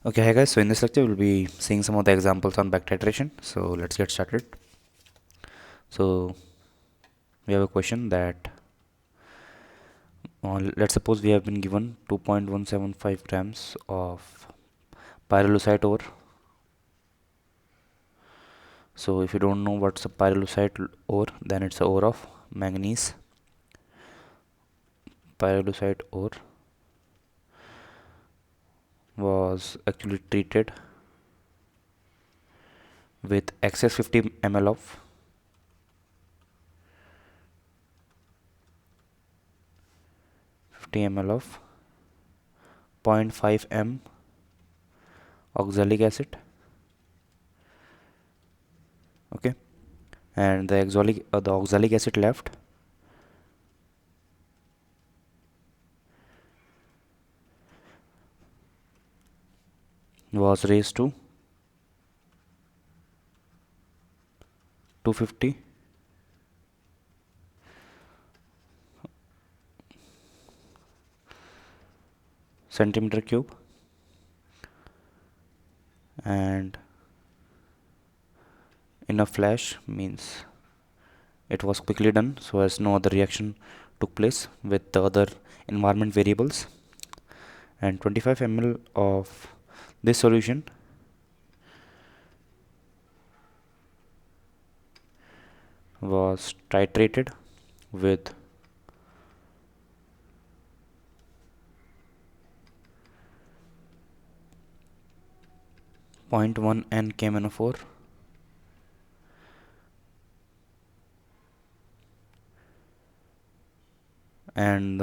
Okay, hi guys. So in this lecture, we'll be seeing some of the examples on back titration. So let's get started. So we have a question that let's suppose we have been given 2.175 grams of pyrolusite ore. So if you don't know what's a pyrolusite ore, then it's a ore of manganese. Pyrolusite ore was actually treated with excess 50 ml of 50 ml of 0.5 m oxalic acid. Okay, and the oxalic acid left was raised to 250 centimeter cube, and in a flash means it was quickly done so as no other reaction took place with the other environment variables. And 25 ml of this solution was titrated with 0.1 N KMnO4 and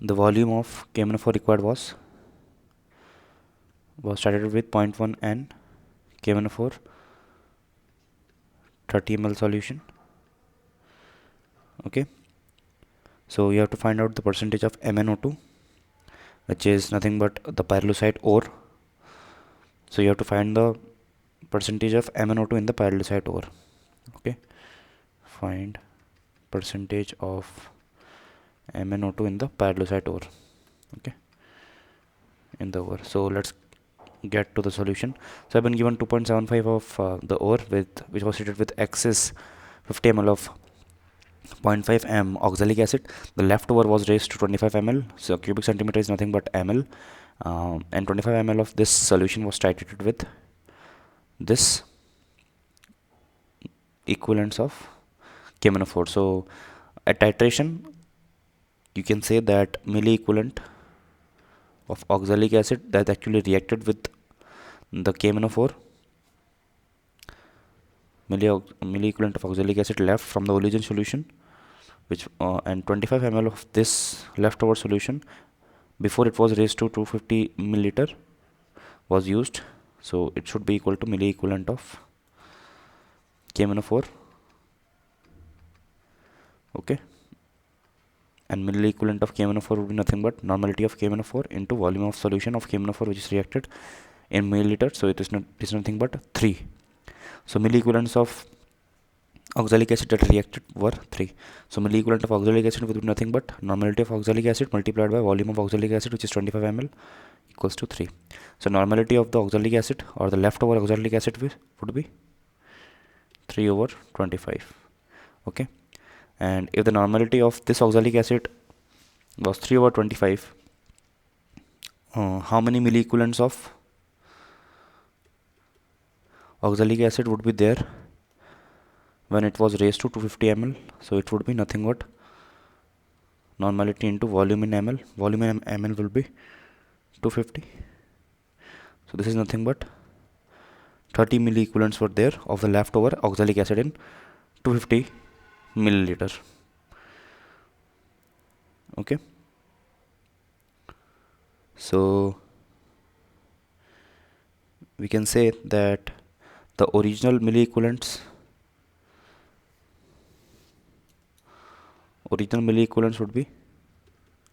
the volume of KMnO4 required was titrated with 0.1 N KMnO4 30 ml solution. Okay, so you have to find out the percentage of MnO2, which is nothing but the pyrolusite ore. So you have to find the percentage of MnO2 in the pyrolusite ore. Okay, find percentage of MnO2 in the pyrolusite ore. Okay, in the ore. So let's get to the solution. So I've been given 2.75 of the ore which was treated with excess 50 ml of 0.5 m oxalic acid. The leftover was raised to 25 ml. So cubic centimeter is nothing but ml, and 25 ml of this solution was titrated with this equivalents of KMnO4. So at titration, you can say that milli equivalent of oxalic acid that actually reacted with the KMnO4, milli equivalent of oxalic acid left from the origin solution, which and 25 ml of this leftover solution before it was raised to 250 milliliter was used. So it should be equal to milli equivalent of KMnO4. Okay, and milli equivalent of KMnO4 would be nothing but normality of KMnO4 into volume of solution of KMnO4 which is reacted in milliliter. So it is nothing but 3. So milli equivalents of oxalic acid that reacted were 3. So milli equivalent of oxalic acid would be nothing but normality of oxalic acid multiplied by volume of oxalic acid, which is 25 ml, equals to 3. So normality of the oxalic acid or the leftover oxalic acid would be 3 over 25. Okay, and if the normality of this oxalic acid was 3 over 25, how many milli equivalents of oxalic acid would be there when it was raised to 250 ml? So it would be nothing but normality into volume in ml. Volume in ml will be 250. So this is nothing but 30 milli equivalents were there of the leftover oxalic acid in 250 milliliter. Okay, so we can say that the original milli equivalents would be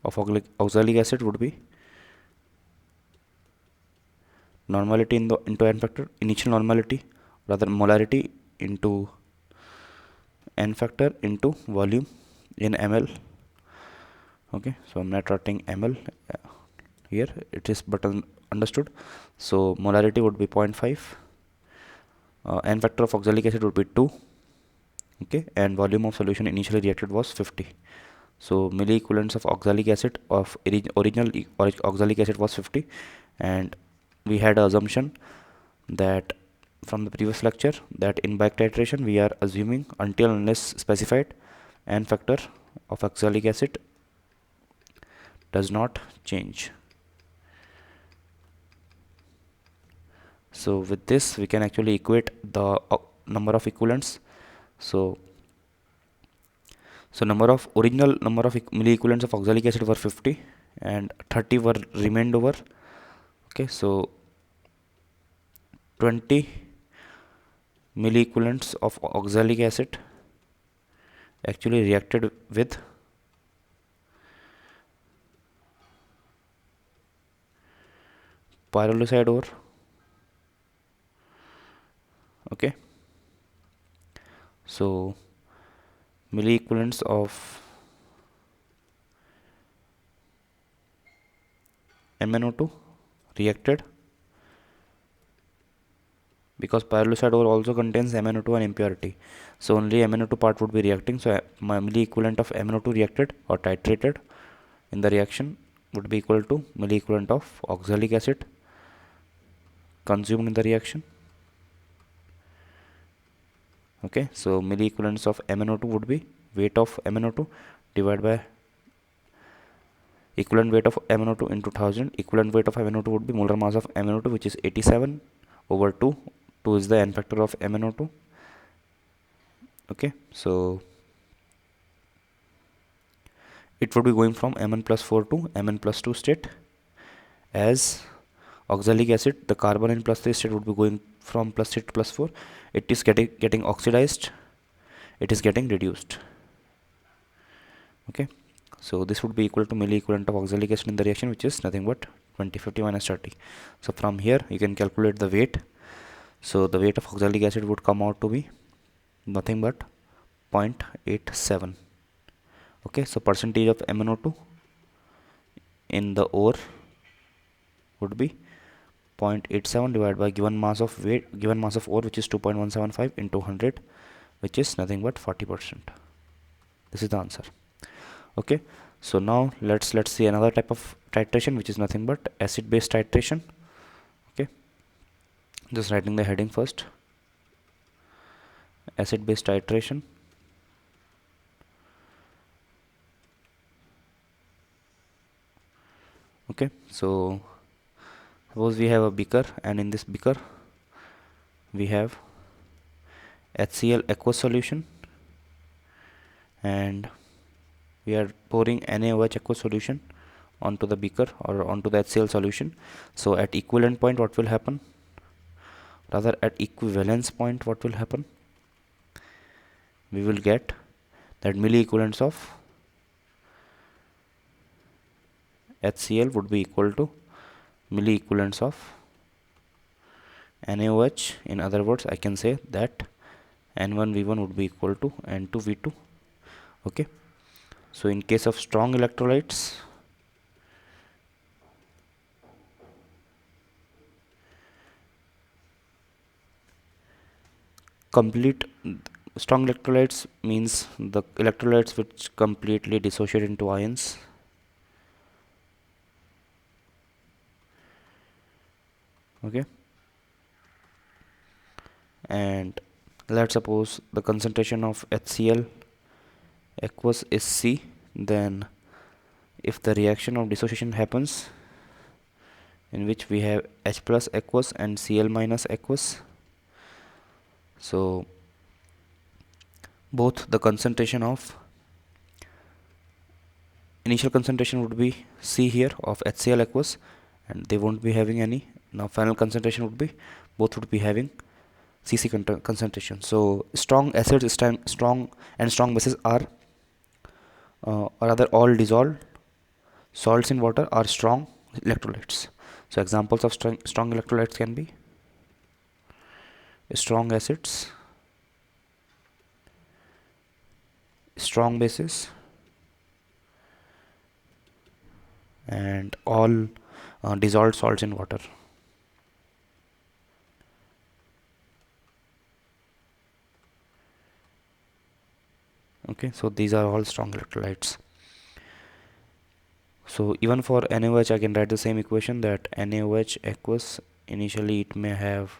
of oxalic acid would be normality into n factor, initial normality, rather molarity into n factor into volume in ml. Okay, so I'm not writing ml here, it is but understood. So molarity would be 0.5, n factor of oxalic acid would be 2. Okay, and volume of solution initially reacted was 50. So milliequivalents of oxalic acid of original oxalic acid was 50, and we had an assumption that from the previous lecture that in back titration we are assuming until unless specified n factor of oxalic acid does not change. So with this we can actually equate the number of equivalents. So original number of milliequivalents of oxalic acid were 50 and 30 were remained over. Okay, so 20 milliequivalents of oxalic acid actually reacted with pyrolusite ore. Okay, so milliequivalents of MnO2 reacted, because pyrolusite ore also contains MnO2 and impurity, so only MnO2 part would be reacting. So my milliequivalent of MnO2 reacted or titrated in the reaction would be equal to milliequivalent of oxalic acid consumed in the reaction. Okay, so milliequivalents of MnO2 would be weight of MnO2 divided by equivalent weight of MnO2 into 1000. Equivalent weight of MnO2 would be molar mass of MnO2, which is 87 over 2. 2 is the n factor of MnO2. Okay, so it would be going from Mn plus 4 to Mn plus 2 state. As oxalic acid, the carbon in plus 3 state would be going from plus 3 to plus 4. It is getting oxidized, it is getting reduced. Okay, so this would be equal to milliequivalent of oxalic acid in the reaction, which is nothing but 20, 50 minus 30. So from here you can calculate the weight. So the weight of oxalic acid would come out to be nothing but 0.87. Okay, so percentage of MnO2 in the ore would be 0.87 divided by given mass of ore, which is 2.175 into 100, which is nothing but 40%. This is the answer. Okay, so now let's see another type of titration, which is nothing but acid base titration. Okay, just writing the heading first, acid base titration. Okay, so suppose we have a beaker, and in this beaker we have HCl aqueous solution, and we are pouring NaOH aqueous solution onto the beaker or onto the HCl solution. So at equivalent point what will happen, rather at equivalence point what will happen, we will get that milliequivalents of HCl would be equal to milliequivalents of NaOH. In other words, I can say that N1V1 would be equal to N2V2. Okay, so in case of strong electrolytes, strong electrolytes means the electrolytes which completely dissociate into ions. Okay, and let's suppose the concentration of HCl aqueous is C, then if the reaction of dissociation happens in which we have H plus aqueous and Cl minus aqueous, so both the concentration of initial concentration would be C here of HCl aqueous, and they won't be having any. Now final concentration would be, both would be having Cc concentration. So strong acids, strong bases are or rather all dissolved salts in water are strong electrolytes. So examples of strong electrolytes can be strong acids, strong bases, and all dissolved salts in water. Okay, so these are all strong electrolytes. So even for NaOH I can write the same equation, that NaOH aqueous, initially it may have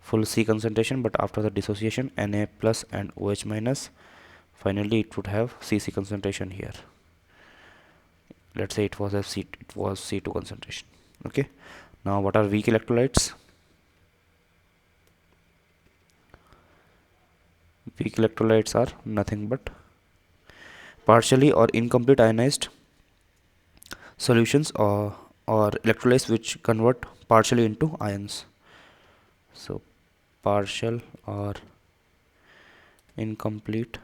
full C concentration, but after the dissociation Na plus and OH minus, finally it would have Cc concentration here. Let's say it was C2 concentration. Okay, now what are weak electrolytes? Weak electrolytes are nothing but partially or incomplete ionized solutions, or electrolytes which convert partially into ions. So partial or incomplete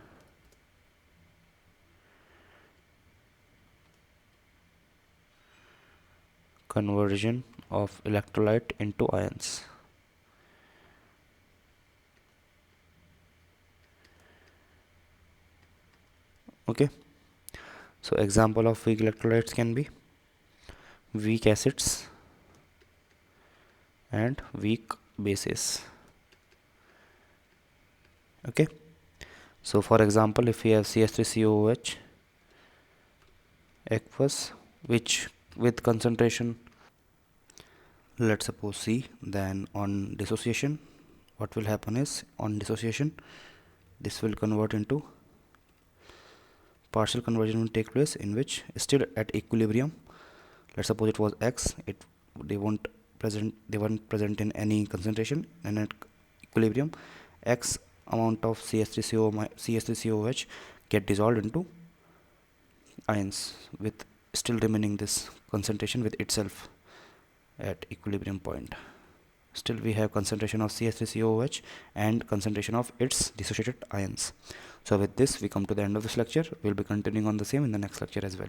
conversion of electrolyte into ions. Okay, so example of weak electrolytes can be weak acids and weak bases. Okay, so for example, if we have CH3COOH aqueous, which with concentration, let's suppose C, then on dissociation what will happen is, on dissociation this will convert into, partial conversion will take place, in which still at equilibrium, let's suppose it was X, they weren't present in any concentration, and at equilibrium X amount of CH3COOH get dissolved into ions, with still remaining this concentration with itself at equilibrium point. Still we have concentration of CH3COOH and concentration of its dissociated ions. So with this we come to the end of this lecture. We'll be continuing on the same in the next lecture as well.